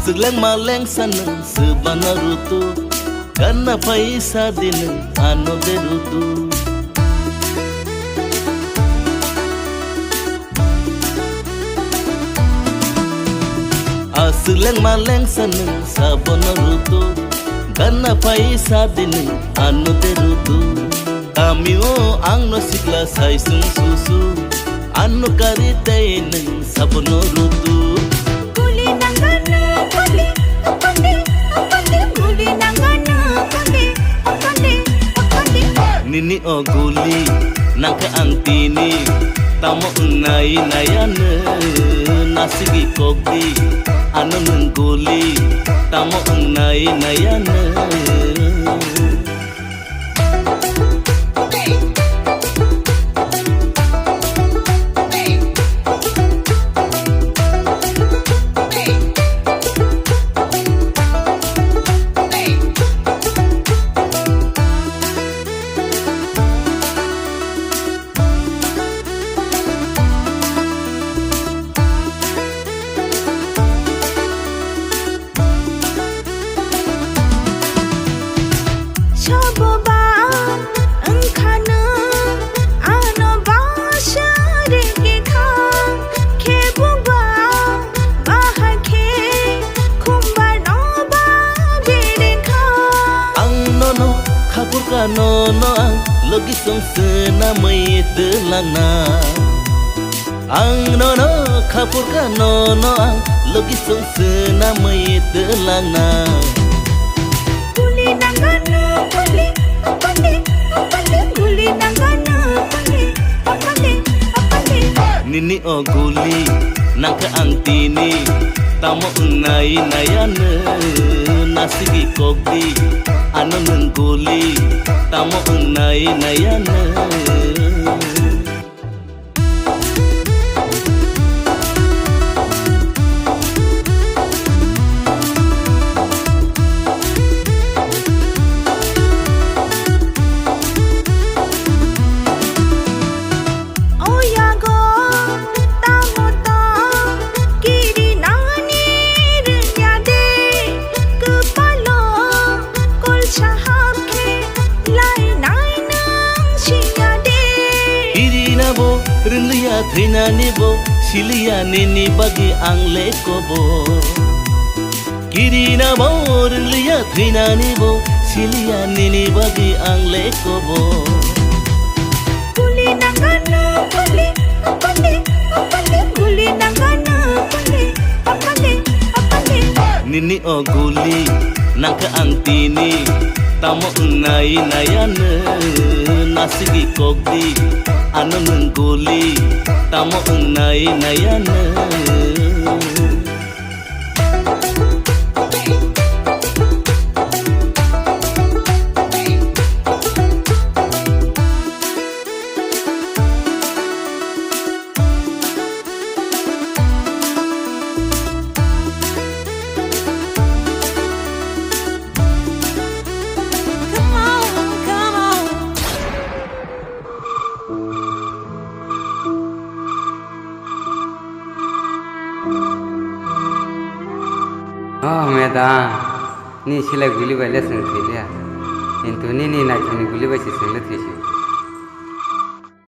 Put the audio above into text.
Selang maleng sana sebana rutu karena paisa dinu ano derutu. Selang maleng sana sabana rutu karena paisa dinu ano derutu. Kami ang no sigla say susu ano karite nang sabana rutu. Nini o guli nangka ang tini tamo nai nayana nasigi kokdi ano nang guli tamo nai nayana. Nono ang logi song sena mai telana. Ang nono kapur ka nono ang logi song sena mai telana. Guli nangana pali apale apale guli nangana pali apale apale. Nini o guli nangka ang tini tamo nai nayana nasigi kokdi ano nang guli tamo nai nayana. Renlia trina nebo silia nini bagi angle kobo. Kirina bo renlia trina nebo silia nini bagi angle kobo. Guli nangana pali apale apale guli nangana pali apale apale. Nini o guli nangka ang tini tamo nai nayana nasigi kokdi ano nang guli tamo nai nayana. Oh मैदान नी सिला गुली बाले संग थेलिया किंतु नी नी ना थनी गुली बाची संग थेसी